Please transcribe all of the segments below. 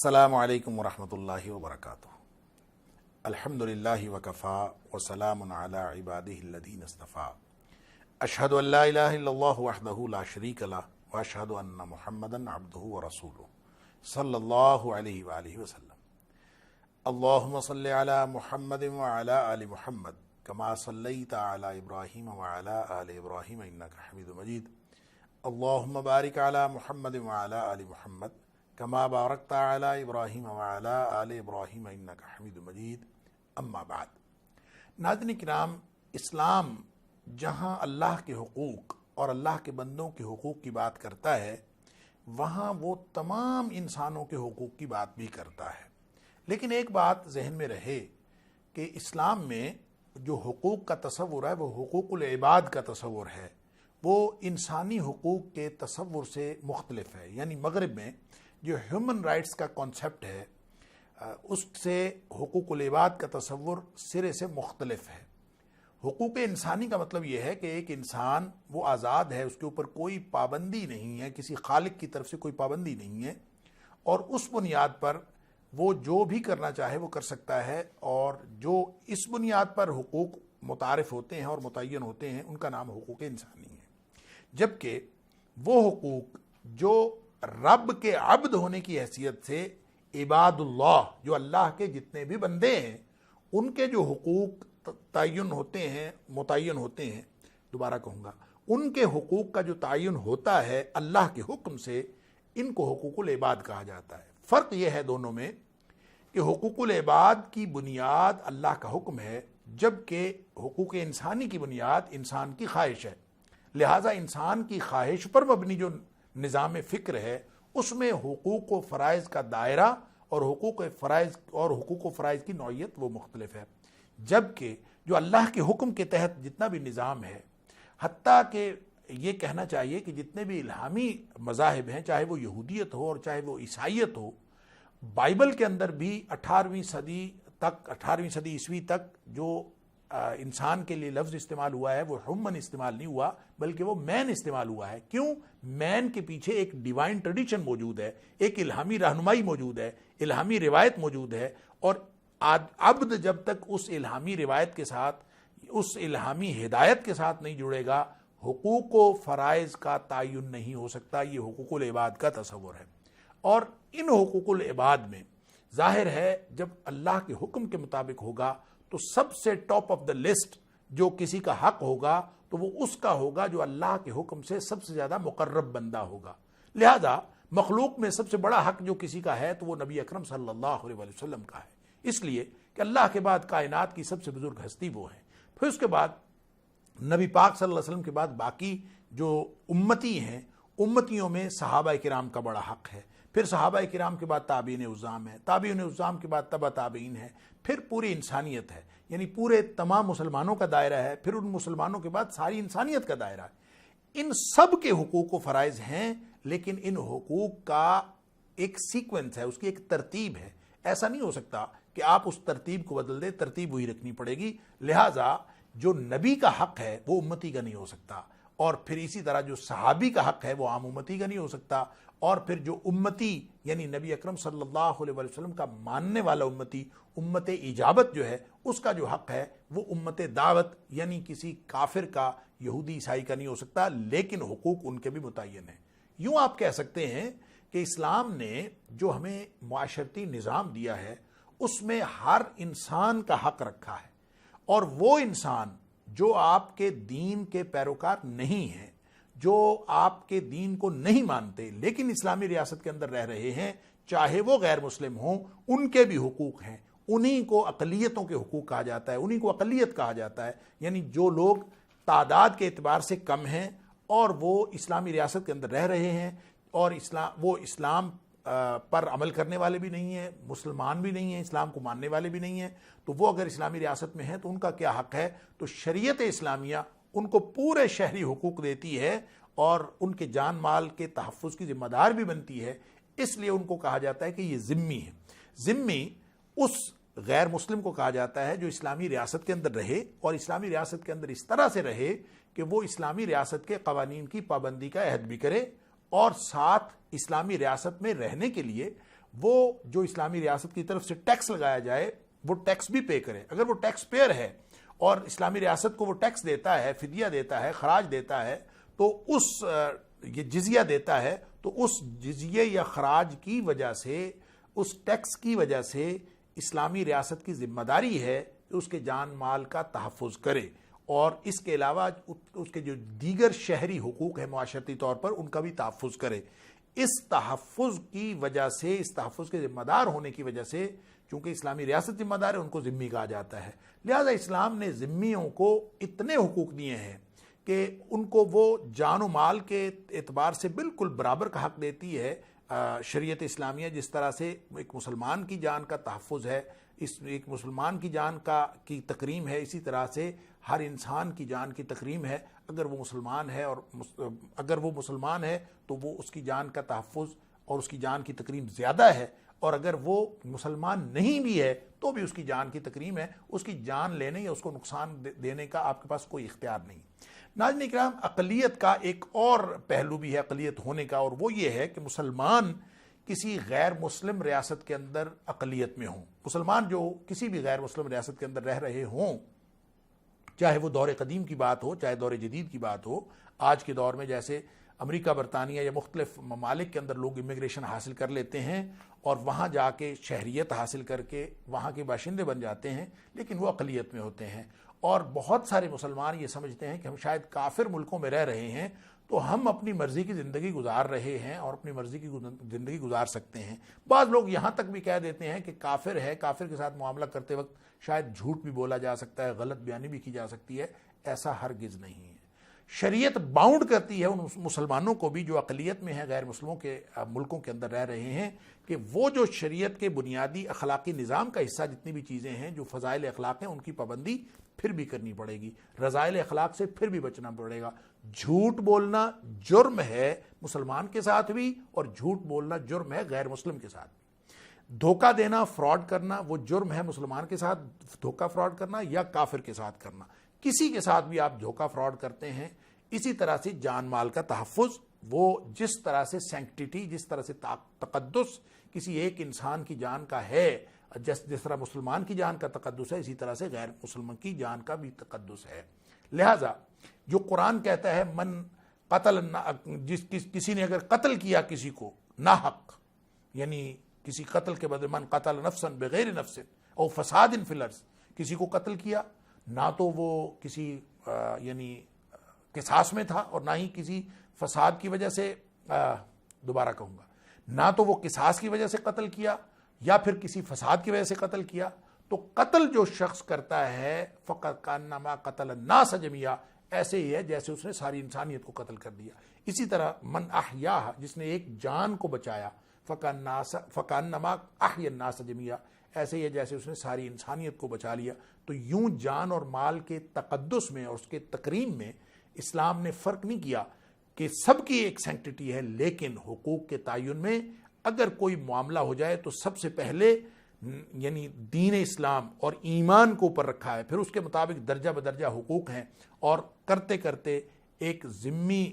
अस्सलामु अलैकुम वरहमतुल्लाहि वबरकातुहू। अल्हम्दुलिल्लाहि वकफ़ा वसलामुन अला इबादिहिल्लज़ीना इस्तफ़ा। अशहदु अल्ला इलाहा इल्लल्लाहु वहदहु ला शरीका लह व अशहदु अन्ना मुहम्मदन अब्दुहु व रसूलुहु सल्लल्लाहु अलैहि व आलिहि वसल्लम। अल्लाहुम्मा सल्लि अला मुहम्मदिन व अला आलि मुहम्मद कमा सल्लैता अला इब्राहीम व अला आलि इब्राहीम इन्नका हमीदुम मजीद। अल्लाहुम्मा बारिक अला मुहम्मदिन व अला आलि मुहम्मद कमा बारकता अला इब्राहीम व अला आलि इब्राहीम इन्नका हमीदुम मजीद। अम्मा बाद। नाज़रीन किराम, इस्लाम जहाँ अल्लाह के हुकूक और अल्लाह के बंदों के हुकूक की बात करता है, वहाँ वो तमाम इंसानों के हुकूक की बात भी करता है। लेकिन एक बात जहन में रहे कि इस्लाम में जो हुकूक का तसव्वुर है वो हुकूकुल इबाद का तसव्वुर है, वो इंसानी हुकूक के तसव्वुर से मुख्तलिफ है। यानी मगरिब में जो ह्यूमन राइट्स का कॉन्सेप्ट है उससे हुकूकुल इबाद का तसव्वुर सिरे से मुख्तलिफ है। हुकूक इंसानी का मतलब ये है कि एक इंसान वो आज़ाद है, उसके ऊपर कोई पाबंदी नहीं है, किसी खालिक की तरफ से कोई पाबंदी नहीं है, और उस बुनियाद पर वो जो भी करना चाहे वो कर सकता है। और जो इस बुनियाद पर हुकूक मुतारिफ होते हैं और मुतय्यन होते हैं उनका नाम हुकूक इंसानी है। जबकि वो हुकूक जो रब के अब्द होने की हैसियत से इबादुल्लाह, जो अल्लाह के जितने भी बंदे हैं, उनके जो हुकूक तयन होते हैं, मुतय्यन होते हैं, दोबारा कहूँगा, उनके हुकूक का जो तयन होता है अल्लाह के हुक्म से, इनको हुकूकुल इबाद कहा जाता है। फ़र्क यह है दोनों में कि हुकूकुल इबाद की बुनियाद अल्लाह का हुक्म है, जबकि हुकूक इंसानी की बुनियाद इंसान की ख्वाहिश है। लिहाजा इंसान की ख्वाहिश पर मबनी जो निज़ाम फ़िक्र है उसमें हुकूक व फ़राइज़ का दायरा और हुकूक व फ़राइज़ की नौइयत वो मुख्तलिफ है। जबकि जो अल्लाह के हुक्म के तहत जितना भी निज़ाम है, हत्ता कि ये कहना चाहिए कि जितने भी इल्हामी मज़ाहिब हैं, चाहे वो यहूदियत हो और चाहे वो ईसाईयत हो, बाइबल के अंदर भी 18वीं सदी ईस्वी तक जो इंसान के लिए लफ्ज़ इस्तेमाल हुआ है वो हुम्मन इस्तेमाल नहीं हुआ, बल्कि वो मैन इस्तेमाल हुआ है। क्यों? मैन के पीछे एक डिवाइन ट्रेडिशन मौजूद है, एक इल्हामी रहनुमाई मौजूद है, इल्हामी रिवायत मौजूद है, और अब्द जब तक उस इल्हामी रिवायत के साथ, उस इल्हामी हिदायत के साथ नहीं जुड़ेगा, हुकूक व फ़राइज़ का तयन नहीं हो सकता। ये हुकूकुल इबाद का तसव्वुर है। और इन हुकूकुल इबाद में ज़ाहिर है जब अल्लाह के हुक्म के मुताबिक होगा तो सबसे टॉप ऑफ द लिस्ट जो किसी का हक होगा तो वो उसका होगा जो अल्लाह के हुक्म से सबसे ज़्यादा मुकर्रब बंदा होगा। लिहाजा मखलूक में सबसे बड़ा हक जो किसी का है तो वो नबी अकरम सल्लल्लाहु अलैहि वसल्लम का है, इसलिए कि अल्लाह के बाद कायनात की सबसे बुजुर्ग हस्ती वो है। फिर उसके बाद नबी पाक सल्लल्लाहु अलैहि वसल्लम के बाद बाकी जो उम्मती हैं, उम्मतियों में सहाबा किराम का बड़ा हक है। फिर सहाबा किराम के बाद ताबीन उज़्ज़ाम है, ताबीन उज़्ज़ाम के बाद तबा ताबीन है, फिर पूरी इंसानियत है, यानी पूरे तमाम मुसलमानों का दायरा है, फिर उन मुसलमानों के बाद सारी इंसानियत का दायरा है। इन सब के हुकूक व फ़राइज़ हैं, लेकिन इन हुकूक का एक सीक्वेंस है, उसकी एक तरतीब है। ऐसा नहीं हो सकता कि आप उस तरतीब को बदल दे, तरतीब वही रखनी पड़ेगी। लिहाजा जो नबी का हक है वो उम्मती का नहीं हो सकता, और फिर इसी तरह जो सहाबी का हक है वो आम उम्मती का नहीं हो सकता, और फिर जो उम्मती यानी नबी अकरम सल्लल्लाहु अलैहि वसल्लम का मानने वाला उम्मती, उम्मत इजाबत जो है, उसका जो हक है वो उम्मत दावत यानी किसी काफिर का, यहूदी ईसाई का नहीं हो सकता, लेकिन हुकूक उनके भी मुतय्यन है। यूँ आप कह सकते हैं कि इस्लाम ने जो हमें मुआशरती निज़ाम दिया है उसमें हर इंसान का हक रखा है, और वो इंसान जो आपके दीन के पैरोकार नहीं हैं, जो आपके दीन को नहीं मानते लेकिन इस्लामी रियासत के अंदर रह रहे हैं, चाहे वो गैर मुस्लिम हों, उनके भी हुकूक हैं। उन्हीं को अक़लियतों के हुकूक कहा जाता है, उन्हीं को अक़लियत कहा जाता है। यानी जो लोग तादाद के एतबार से कम हैं और वो इस्लामी रियासत के अंदर रह रहे हैं और इस्लाम पर अमल करने वाले भी नहीं हैं, मुसलमान भी नहीं हैं, इस्लाम को मानने वाले भी नहीं हैं, तो वो अगर इस्लामी रियासत में हैं तो उनका क्या हक है? तो शरीयत इस्लामिया उनको पूरे शहरी हुकूक देती है और उनके जान माल के तहफ़्फ़ुज़ की ज़िम्मेदार भी बनती है। इसलिए उनको कहा जाता है कि ये ज़िम्मी है। ज़िम्मी उस गैर मुस्लिम को कहा जाता है जो इस्लामी रियासत के अंदर रहे, और इस्लामी रियासत के अंदर इस तरह से रहे कि वो इस्लामी रियासत के क़वानीन की पाबंदी का अहद भी करे, और साथ इस्लामी रियासत में रहने के लिए وہ جو اسلامی ریاست کی طرف سے ٹیکس لگایا جائے وہ ٹیکس بھی پے کرے. اگر وہ ٹیکس پیئر ہے اور اسلامی ریاست کو وہ ٹیکس دیتا ہے, فدیہ دیتا ہے, خراج دیتا ہے, تو یہ جزیہ دیتا ہے, تو اس جزیے یا خراج کی وجہ سے, اس ٹیکس کی وجہ سے اسلامی ریاست کی ذمہ داری ہے کہ اس کے جان مال کا تحفظ کرے, اور اس کے علاوہ اس کے جو دیگر شہری حقوق ہیں معاشرتی طور پر ان کا بھی تحفظ کرے. اس تحفظ کی وجہ سے, اس تحفظ کے ذمہ دار ہونے کی وجہ سے, چونکہ اسلامی ریاست ذمہ دار ہے, ان کو ذمی کہا جاتا ہے. لہذا اسلام نے ذمیوں کو اتنے حقوق دیے ہیں کہ ان کو وہ جان و مال کے اعتبار سے بالکل برابر کا حق دیتی ہے شریعت اسلامیہ. جس طرح سے ایک مسلمان کی جان کا تحفظ ہے, ایک مسلمان کی جان کی تکریم ہے, اسی طرح سے ہر انسان کی جان کی تکریم ہے. اگر وہ مسلمان ہے تو وہ اس کی جان کا تحفظ اور اس کی جان کی تکریم زیادہ ہے, اور اگر وہ مسلمان نہیں بھی ہے تو بھی اس کی جان کی تکریم ہے. اس کی جان لینے یا اس کو نقصان دینے کا آپ کے پاس کوئی اختیار نہیں. ناظرین کرام, اقلیت کا ایک اور پہلو بھی ہے اقلیت ہونے کا, اور وہ یہ ہے کہ مسلمان کسی غیر مسلم ریاست کے اندر اقلیت میں ہوں. مسلمان جو کسی بھی غیر مسلم ریاست کے اندر رہ رہے ہوں, چاہے وہ دور قدیم کی بات ہو چاہے دور جدید کی بات ہو. آج کے دور میں جیسے امریکہ, برطانیہ یا مختلف ممالک کے اندر لوگ امیگریشن حاصل کر لیتے ہیں اور وہاں جا کے شہریت حاصل کر کے وہاں کے باشندے بن جاتے ہیں, لیکن وہ اقلیت میں ہوتے ہیں. اور بہت سارے مسلمان یہ سمجھتے ہیں کہ ہم شاید کافر ملکوں میں رہ رہے ہیں تو ہم اپنی مرضی کی زندگی گزار رہے ہیں اور اپنی مرضی کی زندگی گزار سکتے ہیں. بعض لوگ یہاں تک بھی کہہ دیتے ہیں کہ کافر ہے, کافر کے ساتھ معاملہ کرتے وقت شاید جھوٹ بھی بولا جا سکتا ہے, غلط بیانی بھی کی جا سکتی ہے. ایسا ہرگز نہیں ہے. شریعت باؤنڈ کرتی ہے ان مسلمانوں کو بھی جو اقلیت میں ہیں, غیر مسلموں کے ملکوں کے اندر رہ رہے ہیں, کہ وہ جو شریعت کے بنیادی اخلاقی نظام کا حصہ جتنی بھی چیزیں ہیں, جو فضائل اخلاق ہیں, ان کی پابندی پھر بھی کرنی پڑے گی. رذائل اخلاق سے پھر بھی بچنا پڑے گا. جھوٹ بولنا جرم ہے مسلمان کے ساتھ بھی, اور جھوٹ بولنا جرم ہے غیر مسلم کے ساتھ. دھوکہ دینا, فراڈ کرنا, وہ جرم ہے مسلمان کے ساتھ دھوکہ فراڈ کرنا یا کافر کے ساتھ کرنا. کسی کے ساتھ بھی آپ دھوکہ فراڈ کرتے ہیں. اسی طرح سے جان مال کا تحفظ, وہ جس طرح سے سینکٹیٹی, جس طرح سے تقدس کسی ایک انسان کی جان کا ہے, جس طرح مسلمان کی جان کا تقدس ہے, اسی طرح سے غیر مسلمان کی جان کا بھی تقدس ہے. لہذا جو قرآن کہتا ہے من قتل, کسی نے اگر قتل کیا کسی کو ناحق, یعنی کسی قتل کے بدلے, من قتل نفسا بغیر نفس او فساد فی الارض, کسی کو قتل کیا, نہ تو وہ کسی یعنی قصاص میں تھا اور نہ ہی کسی فساد کی وجہ سے, دوبارہ کہوں گا, نہ تو وہ قصاص کی وجہ سے قتل کیا یا پھر کسی فساد کی وجہ سے قتل کیا, تو قتل جو شخص کرتا ہے فقط کانما قتل الناس جميعا, ایسے ہی ہے جیسے اس نے ساری انسانیت کو قتل کر دیا. اسی طرح من احیاہ, جس نے ایک جان کو بچایا, فکانما احیا الناس جميعا, ایسے ہی ہے جیسے اس نے ساری انسانیت کو بچا لیا. تو یوں جان اور مال کے تقدس میں اور اس کے تکریم میں اسلام نے فرق نہیں کیا کہ سب کی ایک سینکٹیٹی ہے, لیکن حقوق کے تعین میں اگر کوئی معاملہ ہو جائے تو سب سے پہلے یعنی دین اسلام اور ایمان کو اوپر رکھا ہے, پھر اس کے مطابق درجہ بدرجہ حقوق ہیں, اور کرتے کرتے ایک ذمی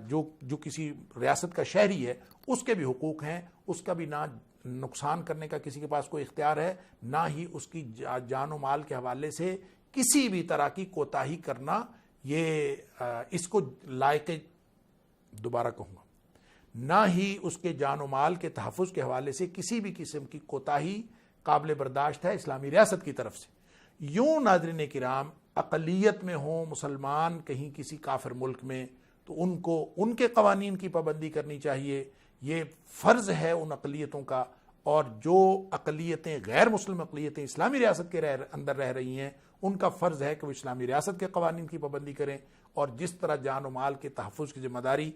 جو کسی ریاست کا شہری ہے اس کے بھی حقوق ہیں. اس کا بھی نہ نقصان کرنے کا کسی کے پاس کوئی اختیار ہے, نہ ہی اس کی جان و مال کے حوالے سے کسی بھی طرح کی کوتاہی کرنا, یہ اس کو لائق, دوبارہ کہوں گا, نہ ہی اس کے جان و مال کے تحفظ کے حوالے سے کسی بھی قسم کی کوتاہی قابل برداشت ہے اسلامی ریاست کی طرف سے. یوں ناظرین کرام, اقلیت میں ہوں مسلمان کہیں کسی کافر ملک میں, تو ان کو ان کے قوانین کی پابندی کرنی چاہیے, یہ فرض ہے ان اقلیتوں کا. اور جو اقلیتیں غیر مسلم اقلیتیں اسلامی ریاست کے اندر رہ رہی ہیں, ان کا فرض ہے کہ وہ اسلامی ریاست کے قوانین کی پابندی کریں. اور جس طرح جان و مال کے تحفظ کی ذمہ داری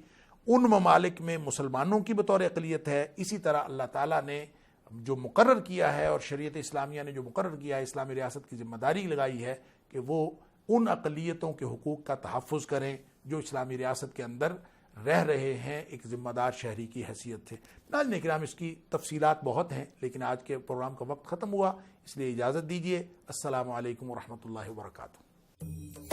ان ممالک میں مسلمانوں کی بطور اقلیت ہے, اسی طرح اللہ تعالیٰ نے جو مقرر کیا ہے اور شریعت اسلامیہ نے جو مقرر کیا ہے, اسلامی ریاست کی ذمہ داری لگائی ہے کہ وہ ان اقلیتوں کے حقوق کا تحفظ کریں جو اسلامی ریاست کے اندر رہ رہے ہیں ایک ذمہ دار شہری کی حیثیت سے. ناظرین کرام, اس کی تفصیلات بہت ہیں, لیکن آج کے پروگرام کا وقت ختم ہوا, اس لیے اجازت دیجیے. السلام علیکم ورحمۃ اللہ وبرکاتہ.